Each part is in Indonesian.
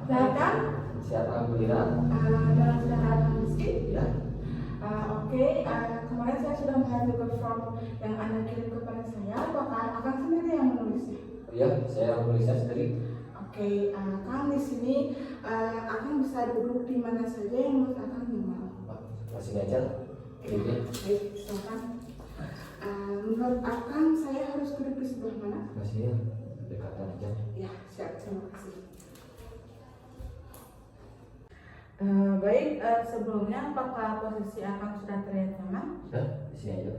Sehat kan? Siap, alhamdulillah. Dalam sehat miskin? Ya. Oke, kemarin saya sudah melihat Google Form yang Anda kirim kepada saya. Apakah Akang sendiri yang menulisnya? Ya, saya menulisnya sendiri. Oke, Kang di sini Akang bisa duduk di mana saja yang menurut Akang nyaman. Masih aja. Ini Baik, silakan. Menurut Akang saya harus duduk di sebelah mana? masih dekatan aja. Ya, siap. Terima kasih. Baik, sebelumnya apakah posisi Akang sudah terlihat nyaman? Sudah, di sini aja.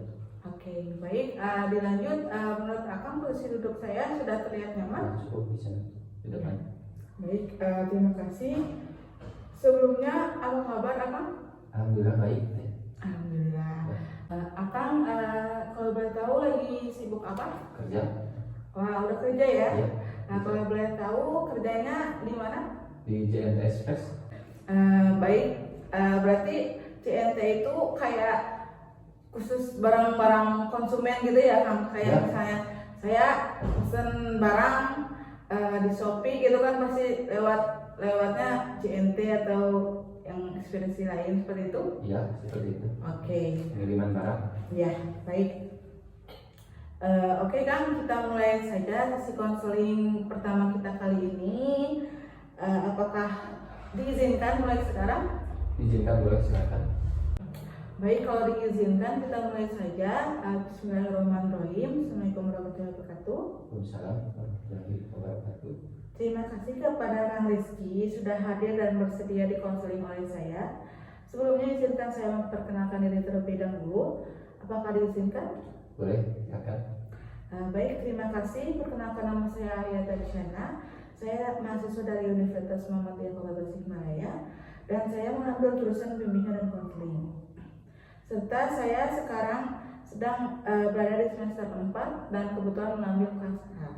Oke, baik. Dilanjut, menurut Akang posisi duduk saya sudah terlihat nyaman? Cukup di sana. Di depan. Baik, terima kasih. Sebelumnya apa kabar Akang? Alhamdulillah baik. Alhamdulillah. Akang, kalau boleh tahu lagi sibuk apa? Kerja. Wah, udah kerja ya? Iya. Nah, kalau boleh tahu kerjanya di mana? Di JNT Express. Baik, berarti CNT itu kayak khusus barang-barang konsumen gitu ya Kang? Kayak Ya. misalnya saya pesen barang di Shopee gitu kan pasti lewatnya CNT atau yang ekspedisi lain seperti itu? Iya, seperti itu. Oke, Pengiriman barang. ya baik. Oke Kang, kita mulai saja sesi konseling pertama kita kali ini. Apakah diizinkan mulai sekarang? Izinkan boleh silakan. Baik, kalau diizinkan kita mulai saja. Bismillahirrahmanirrahim. Assalamualaikum warahmatullahi wabarakatuh. Waalaikumsalam warahmatullahi wabarakatuh. Terima kasih kepada Kang Rizky sudah hadir dan bersedia dikonseling oleh saya. Sebelumnya izinkan saya memperkenalkan diri terlebih dahulu. Apakah diizinkan? Boleh, silakan. Baik, terima kasih. Perkenalkan nama saya Aryata Disyana. Saya mahasiswa dari Universitas Muhammadiyah Kota Tasikmalaya dan saya mengambil jurusan bimbingan dan konseling. Serta saya sekarang sedang berada di semester 4 dan kebetulan mengambil kelas A.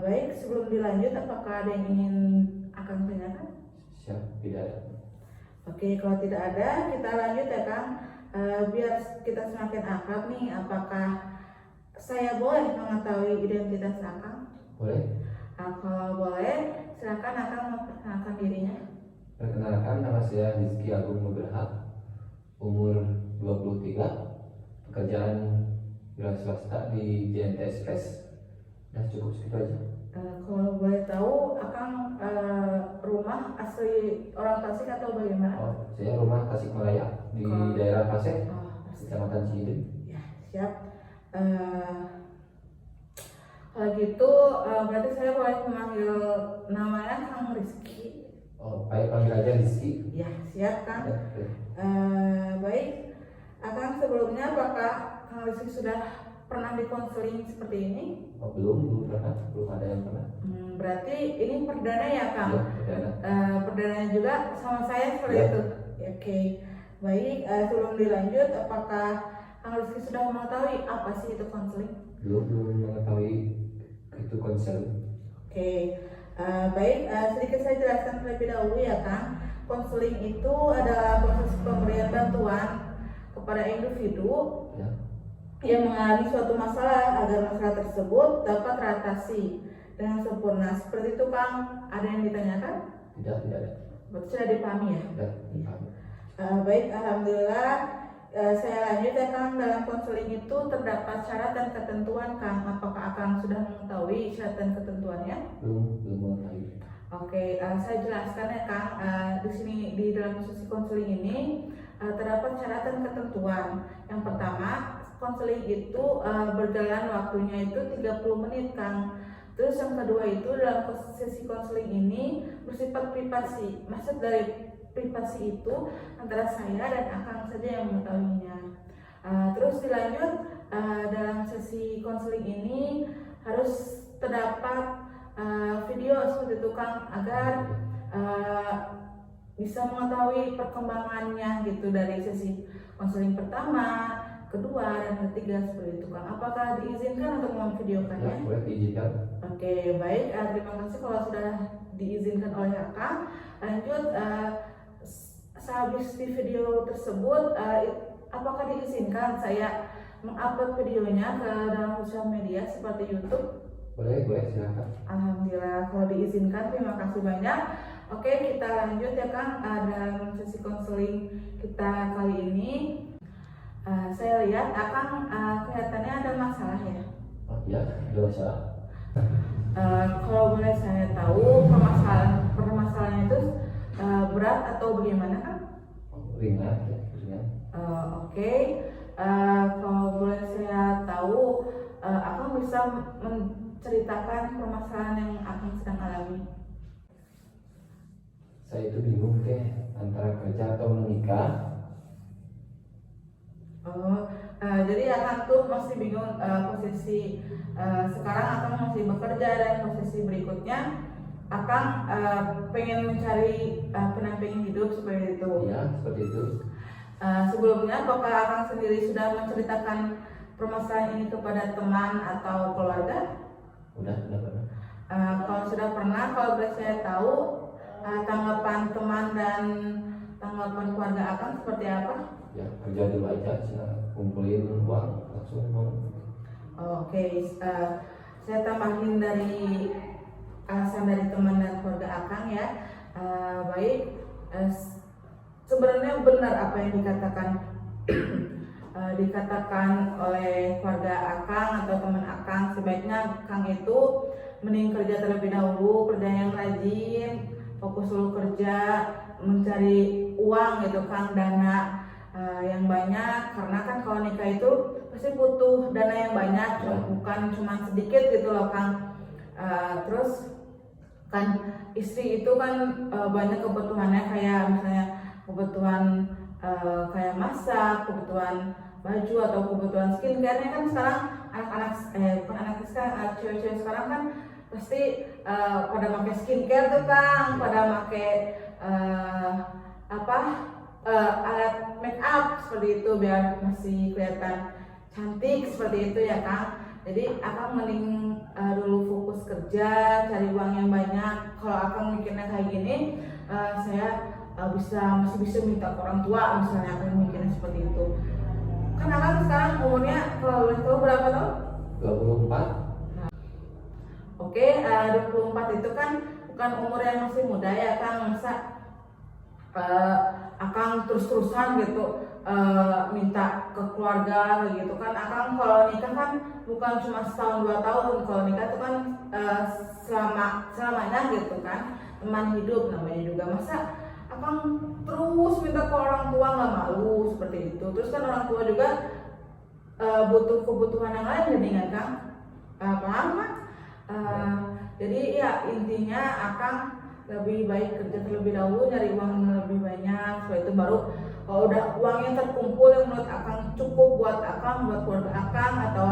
Baik, sebelum dilanjut apakah ada yang ingin Akang tanyakan? Siap, tidak ada. Oke, kalau tidak ada kita lanjut ya Kang. Biar kita semakin akrab nih, apakah saya boleh mengetahui identitas Akang? Boleh. Kalau boleh, silakan Akang memperkenalkan dirinya. Perkenalkan, nama saya Rizky Agung Nugraha, umur 23, pekerjaan wira swasta di JNT Express. Nah, cukup segitu aja. Kalau boleh tahu, Akang rumah asli orang Tasik atau bagaimana? Oh, saya rumah Tasikmalaya di daerah Pasek, Tasik. Kecamatan Cihideung. Ya, siap. Kalau gitu, berarti saya boleh memanggil namanya Kang Rizky. Oh, baik, panggil aja Rizky. Ya, siap Kang. Ya, boleh. Baik, Akang sebelumnya apakah Kang Rizky sudah pernah dikonseling seperti ini? Oh, belum pernah, belum ada yang pernah. Berarti ini perdana ya Kang? Ya, perdana. Perdana juga sama saya seperti Ya. itu. Oke, baik. Sebelum dilanjut, apakah Kang Rizky sudah mengetahui apa sih itu konseling? Belum mengetahui itu konseling. Oke, baik. Sedikit saya jelaskan terlebih dahulu ya Kang. Konseling itu adalah proses pemberian bantuan kepada individu Ya, yang mengalami suatu masalah agar masalah tersebut dapat teratasi dengan sempurna. Seperti itu Kang. Ada yang ditanyakan? tidak ada. Berarti sudah dipahami ya? Sudah dipahami. Baik, alhamdulillah. Saya lanjut ya Kang. Dalam konseling itu terdapat syarat dan ketentuan Kang. Apakah Kang sudah mengetahui syarat dan ketentuannya? Belum mengetahui. Oke, saya jelaskan ya Kang. Di sini di dalam sesi konseling ini terdapat syarat dan ketentuan. Yang pertama, konseling itu berjalan waktunya itu 30 menit Kang. Terus yang kedua itu dalam sesi konseling ini bersifat privasi. Maksud dari privasi itu antara saya dan Akang saja yang mengetahuinya. Terus dilanjut, dalam sesi konseling ini harus terdapat video seperti itu Kang agar bisa mengetahui perkembangannya gitu dari sesi konseling pertama, kedua, dan ketiga seperti itu Kang. Apakah diizinkan untuk memvideokannya? Ya, boleh diizinkan. Oke, baik. Terima kasih kalau sudah diizinkan oleh Akang. Lanjut, sehabis di video tersebut, apakah diizinkan saya mengupload videonya ke dalam sosial media seperti YouTube? Boleh, boleh, silakan. Alhamdulillah, kalau diizinkan terima kasih banyak. Oke, kita lanjut ya Kang. Dalam sesi konseling kita kali ini, saya lihat Akang kelihatannya ada masalah ya. Oh ya, ada masalah. Kalau boleh saya tahu permasalahannya itu berat atau bagaimana Kang? Oh, ringan, ya, ringan. Oke. Kalau boleh saya tahu, Akang bisa menceritakan permasalahan yang Akang sedang alami. Saya itu bingung teh antara kerja atau menikah. Jadi Akang tuh masih bingung posisi sekarang Akang masih bekerja dan posisi berikutnya Akang pengen mencari pendamping hidup seperti itu. Ya, seperti itu. Sebelumnya apakah Akang sendiri sudah menceritakan permasalahan ini kepada teman atau keluarga? Udah pernah. Kalau sudah pernah, kalau boleh saya tahu tanggapan teman dan tanggapan keluarga Akang seperti apa? Ya, kerja dulu aja, kumpulin uang langsung mau. Oke, saya tambahin dari alasan dari teman dan keluarga Akang ya. Baik, sebenarnya benar apa yang dikatakan dikatakan oleh keluarga Akang atau teman Akang. Sebaiknya Akang itu mending kerja terlebih dahulu, kerja yang rajin, fokus dulu kerja, mencari uang gitu Kang, dana yang banyak, karena kan kalau nikah itu pasti butuh dana yang banyak, bukan cuma sedikit gitu loh Kang. Terus kan istri itu kan banyak kebutuhannya, kayak misalnya kebutuhan kayak masak, kebutuhan baju atau kebutuhan skincare-nya kan sekarang cewek-cewek sekarang kan pasti pada pakai skincare tuh Kang, pada pakai alat make up seperti itu biar masih kelihatan cantik seperti itu ya Kang. Jadi Akang mending dulu fokus kerja, cari uang yang banyak. Kalau Akang mikirnya kayak gini, saya masih bisa minta ke orang tua misalnya. Akang mikirnya seperti itu. Kan Akang sekarang umurnya kalau boleh tahu berapa tahun? 24. Oke, 24 itu kan bukan umur yang masih muda ya Kang. Masa Akang terus-terusan gitu minta ke keluarga gitu kan. Akang kalau nikah kan bukan cuma setahun 2 tahun. Kalau nikah itu kan selamanya gitu kan, teman hidup namanya juga. Masa Akang terus minta ke orang tua, nggak malu seperti itu? Terus kan orang tua juga butuh kebutuhan yang lain jadinya Kang. Paham kan? Jadi ya intinya Akang lebih baik kerja terlebih dahulu, nyari uang yang lebih banyak. Setelah itu baru kalau udah uangnya terkumpul yang menurut Akang cukup buat Akang, buat keluarga Akang, atau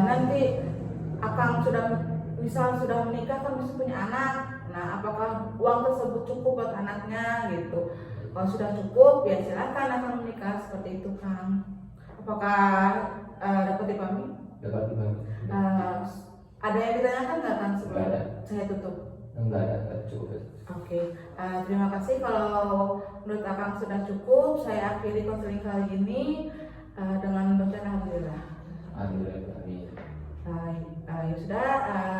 nanti Akang sudah menikah kan bisa punya anak. Nah, apakah uang tersebut cukup buat anaknya gitu? Kalau sudah cukup, ya silakan Akang menikah seperti itu Kang. Apakah dapat dipahami? Dapat dipahami. Ada yang ditanyakan nggak Kang sebelum saya tutup? Enggak ada, cukup. Oke, terima kasih. Kalau menurut Akang sudah cukup, saya akhiri konseling kali ini dengan bacaan alhamdulillah. Alhamdulillah. Amin. Ya sudah,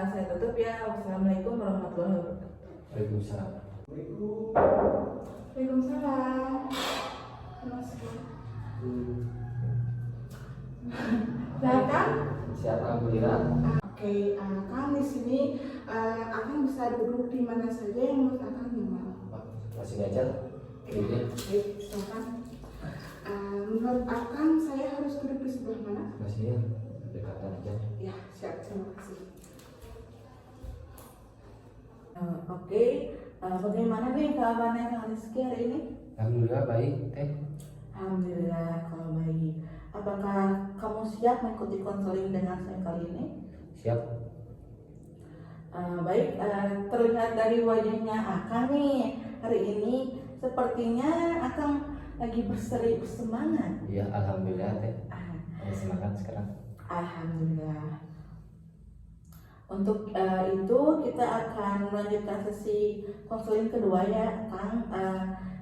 saya tutup ya. Wassalamualaikum warahmatullahi wabarakatuh. Waalaikumsalam. Waalaikumsalam. Silakan. Siap, alhamdulillah. Oke, Kang di sini Akang bisa duduk di mana saja yang menurut Akang nyaman. Masih aja. Ini. Baik, silakan. Menurut Akang saya harus duduk di sebelah mana? Masih dekatan aja. Ya, siap. Terima kasih. Oke, bagaimana nih kabarnya Kang Rizky hari ini? Alhamdulillah baik, Teh. Alhamdulillah kalau baik. Apakah kamu siap mengikuti konseling dengan saya kali ini? Siap. Baik, terlihat dari wajahnya Akang nih hari ini sepertinya Akang lagi berseri bersemangat. Iya, alhamdulillah Teh. Ada semangat sekarang. Alhamdulillah. Untuk itu kita akan melanjutkan sesi konseling kedua ya Kang,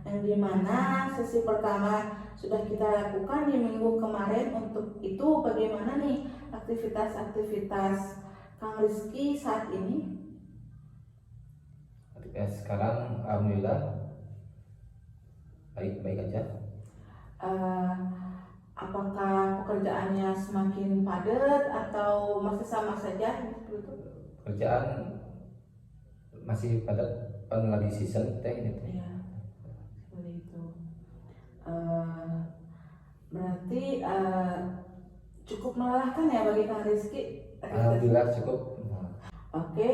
yang dimana sesi pertama sudah kita lakukan di minggu kemarin. Untuk itu bagaimana nih aktivitas-aktivitas Kang Rizky saat ini? Ketika sekarang alhamdulillah baik-baik aja. Apakah pekerjaannya semakin padat atau masih sama saja? Pekerjaan masih padat, kan lagi season teh gitu. Ya, seperti itu. Berarti cukup melelahkan ya bagi Kang Rizky? Alhamdulillah cukup. Oke,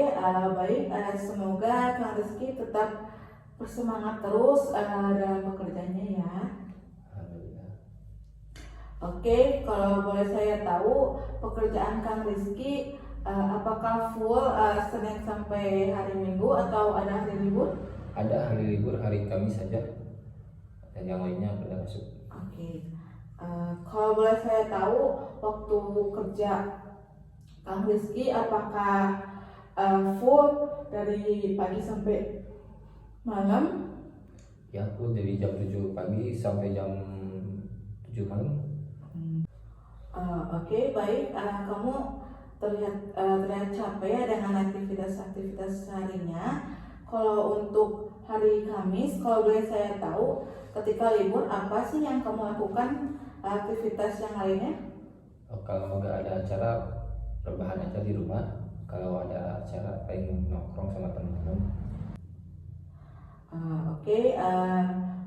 baik. Semoga Kang Rizky tetap bersemangat terus dalam pekerjaannya ya. Alhamdulillah. Oke, kalau boleh saya tahu pekerjaan Kang Rizky apakah full Senin sampai hari Minggu atau ada hari libur? Ada hari libur, hari Kamis saja, dan yang lainnya pada masuk. Oke, kalau boleh saya tahu waktu kerja Kang Rizky apakah full dari pagi sampai malam? Ya, aku dari jam 7 pagi sampai jam 7 malam. Oke, baik. Kamu terlihat capek ya dengan aktivitas harinya. Kalau untuk hari Kamis, kalau boleh saya tahu, ketika libur apa sih yang kamu lakukan aktivitas yang lainnya? Kalau nggak ada acara, rebahan aja di rumah. Kalau ada acara, paling nongkrong sama teman-teman. Oke,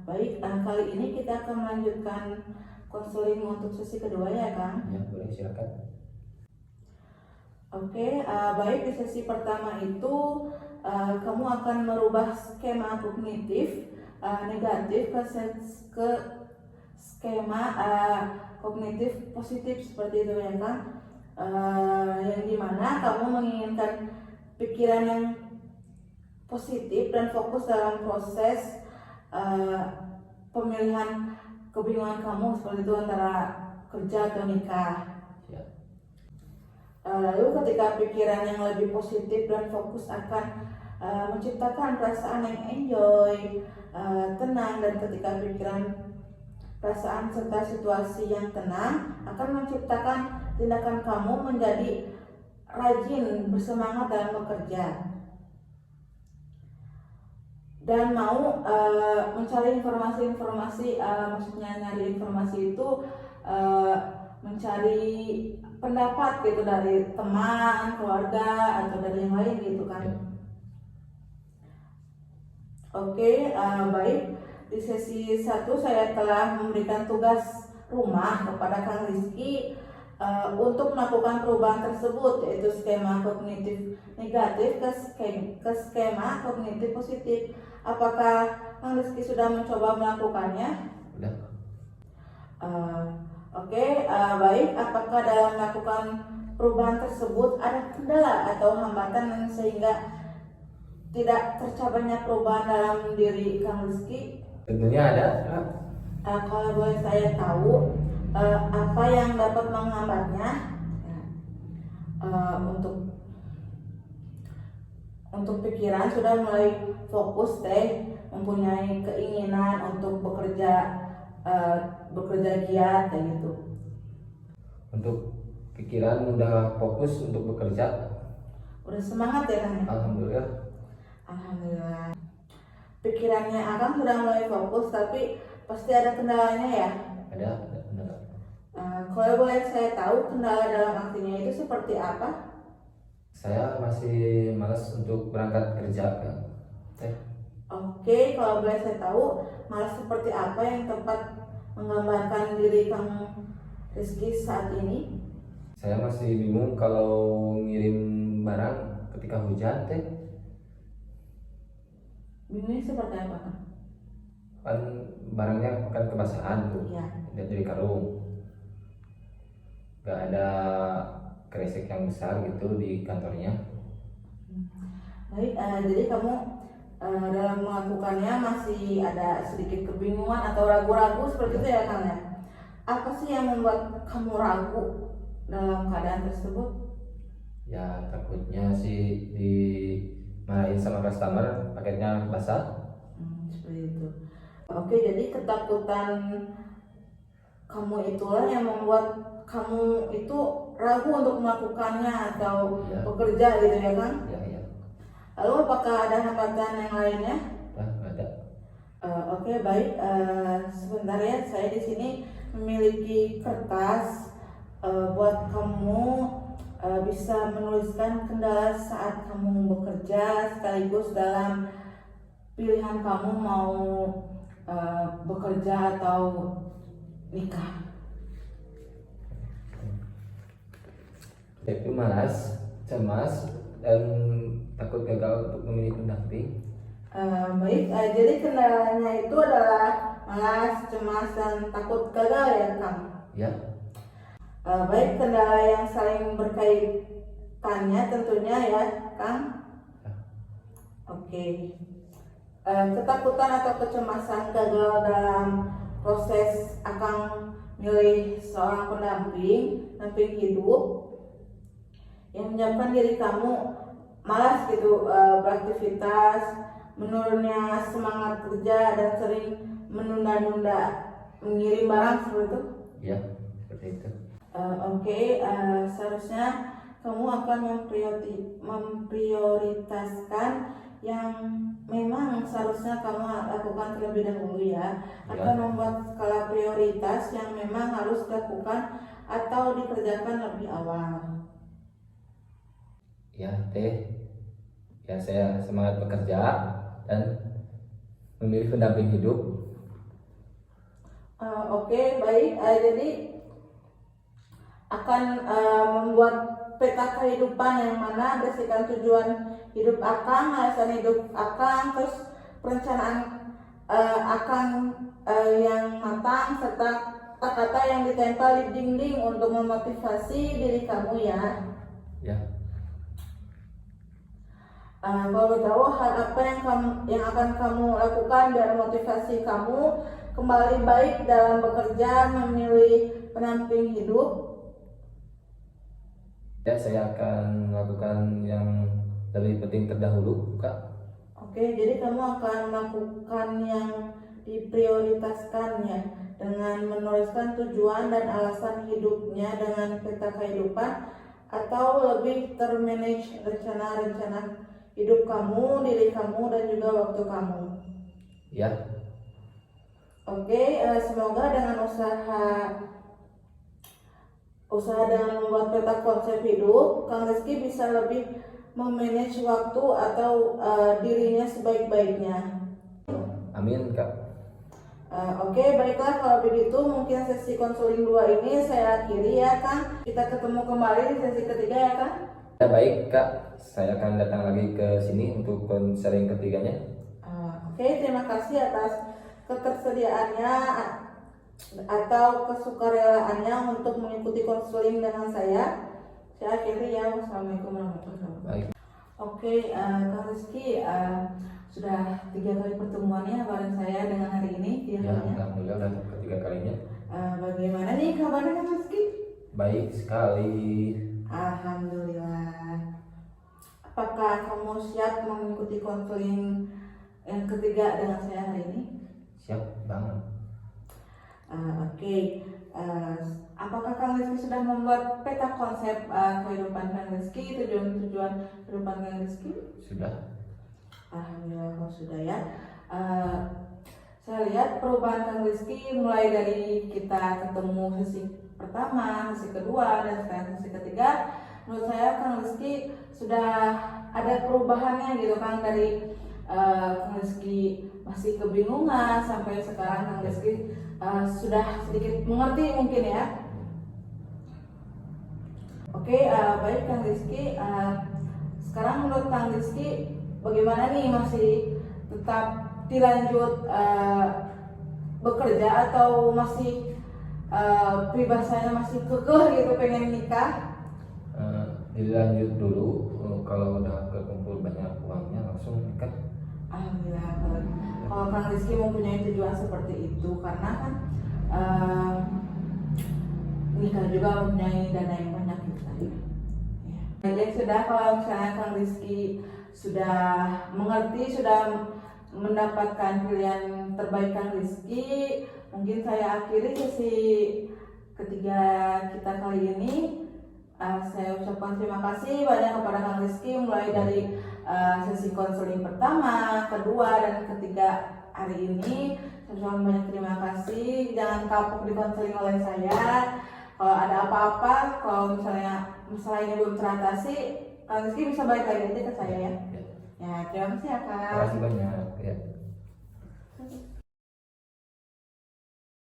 baik. Kali ini kita akan melanjutkan konseling untuk sesi kedua ya, Kang? Ya, boleh silakan. Oke, baik. Di sesi pertama itu kamu akan merubah skema kognitif negatif ke skema kognitif positif seperti itu ya, Kang? Yang dimana kamu menginginkan pikiran yang positif dan fokus dalam proses pemilihan kebingungan kamu seperti itu antara kerja atau nikah. Ya. Lalu ketika pikiran yang lebih positif dan fokus akan menciptakan perasaan yang enjoy, tenang, dan ketika perasaan serta situasi yang tenang akan menciptakan tindakan kamu menjadi rajin, bersemangat dalam bekerja dan mau mencari informasi-informasi, maksudnya nyari informasi itu mencari pendapat gitu dari teman, keluarga atau dari yang lain gitu kan. Oke, baik. Di sesi 1 saya telah memberikan tugas rumah kepada Kang Rizky untuk melakukan perubahan tersebut, yaitu skema kognitif negatif ke skema kognitif positif. Apakah Kang Rizky sudah mencoba melakukannya? Udah. Oke, baik. Apakah dalam melakukan perubahan tersebut ada kendala atau hambatan sehingga tidak tercapainya perubahan dalam diri Kang Rizky? Tentunya ada. Kalau boleh saya tahu apa yang dapat menghambatnya untuk pikiran sudah mulai fokus mempunyai keinginan untuk bekerja giat kayak gitu. Untuk pikiran udah fokus untuk bekerja. Udah semangat ya Kang? Alhamdulillah. Alhamdulillah. Pikirannya Akang sudah mulai fokus, tapi pasti ada kendalanya ya? Ada kendala. Kalau boleh saya tahu kendala dalam artinya itu seperti apa? Saya masih malas untuk berangkat kerja. Oke, kalau boleh saya tahu malas seperti apa yang tepat menggambarkan diri Kang Rizky saat ini? Saya masih bingung kalau ngirim barang ketika hujan Bingungnya seperti apa Kang? kan barangnya akan kebasahan tuh. Iya. Dari karung. Gak ada kresek yang besar gitu di kantornya. Baik, jadi kamu dalam melakukannya masih ada sedikit kebingungan atau ragu-ragu seperti itu ya Kang ya? Apa sih yang membuat kamu ragu dalam keadaan tersebut? Ya takutnya sih dimarahin sama customer, paketnya basah. Seperti itu. Oke, jadi ketakutan kamu itulah yang membuat kamu itu ragu untuk melakukannya atau Ya. bekerja gitu ya Kang? Ya. Lalu apakah ada hambatan yang lainnya? Ada. Oke, baik. Sebentar ya, saya di sini memiliki kertas buat kamu bisa menuliskan kendala saat kamu bekerja, sekaligus dalam pilihan kamu mau bekerja atau nikah. Yaitu malas, cemas, dan takut gagal untuk memilih pendamping. Baik, jadi kendalanya itu adalah malas, cemas, dan takut gagal ya Kang? Ya. Baik, kendala yang saling berkaitannya tentunya ya Kang? Ya. Oke. Ketakutan atau kecemasan gagal dalam proses akan milih seorang pendamping hidup yang menyebabkan diri kamu malas gitu beraktivitas, menurunnya semangat kerja, dan sering menunda-nunda mengirim barang seperti itu. Ya, seperti itu. Oke, seharusnya kamu akan memprioritaskan yang memang seharusnya kamu lakukan terlebih dahulu ya. Akan membuat skala prioritas yang memang harus dilakukan atau dikerjakan lebih awal. Ya, ya saya semangat bekerja dan memilih pendamping hidup. Oke, baik. Jadi akan membuat peta kehidupan yang mana berdasarkan tujuan hidup Akang, alasan hidup Akang, terus perencanaan Akang yang matang, serta kata-kata yang ditempel di dinding untuk memotivasi diri kamu ya. Ya. Kalau tahu hal apa yang akan kamu lakukan biar motivasi kamu kembali baik dalam bekerja, memilih pendamping hidup? Ya, saya akan melakukan yang lebih penting terdahulu, Kak. Oke, jadi kamu akan melakukan yang diprioritaskannya dengan menuliskan tujuan dan alasan hidupnya dengan peta kehidupan, atau lebih termanage rencana-rencana hidup kamu, diri kamu, dan juga waktu kamu. Ya. Oke, semoga dengan usaha dengan membuat peta konsep hidup, Kang Rizky bisa lebih memanage waktu atau dirinya sebaik-baiknya. Amin, Kak. Oke, baiklah kalau begitu mungkin sesi konseling 2 ini saya akhiri ya Kang. Kita ketemu kembali di sesi ketiga ya Kang. Ya, baik, Kak. Saya akan datang lagi ke sini untuk konseling ketiganya. Oke, terima kasih atas ketersediaannya atau kesukarelaannya untuk mengikuti konseling dengan saya. Saya akhiri ya. Wassalamualaikum warahmatullahi wabarakatuh. Baik. Oke, Kang Rizky, sudah 3 kali pertemuannya bareng saya dengan hari ini. Ya, alhamdulillah udah ketiga kalinya. Bagaimana nih kabarnya Kang Rizky? Baik sekali. Alhamdulillah. Apakah kamu siap mengikuti konseling yang ketiga dengan saya hari ini? Siap banget. Oke. Apakah Kang Rizky sudah membuat peta konsep kehidupan Kang Rizky, tujuan-tujuan kehidupan Kang Rizky? Sudah. Alhamdulillah kalau sudah ya. Saya lihat perubahan Kang Rizky mulai dari kita ketemu sesi pertama, sesi kedua, dan sekarang sesi ketiga. Menurut saya Kang Rizky sudah ada perubahannya gitu Kang, dari Kang Rizky masih kebingungan sampai sekarang Kang Rizky sudah sedikit mengerti mungkin ya. Oke, baik Kang Rizky. Sekarang menurut Kang Rizky bagaimana nih, masih tetap dilanjut bekerja atau masih peribahasanya masih kekeh gitu pengen nikah? Dilanjut dulu, kalau udah kekumpul banyak uangnya langsung nikah. Alhamdulillah kalau Kang Rizky mempunyai tujuan seperti itu, karena kan nikah juga mempunyai dana yang banyak gitu tadi. Ya. Jadi sudah, kalau misalnya Kang Rizky sudah mengerti, sudah mendapatkan pilihan terbaik Kang Rizky, mungkin saya akhiri sesi ketiga kita kali ini. Saya ucapkan terima kasih banyak kepada Kang Rizky mulai dari sesi konseling pertama, kedua, dan ketiga hari ini. Saya ucapkan banyak terima kasih. Jangan kapok di konseling oleh saya. Kalau ada apa-apa, kalau misalnya masalah ini belum teratasi, Kang Rizky bisa balik lagi aja ke saya ya. Ya, terima kasih ya Kang. Terima kasih banyak. Ya.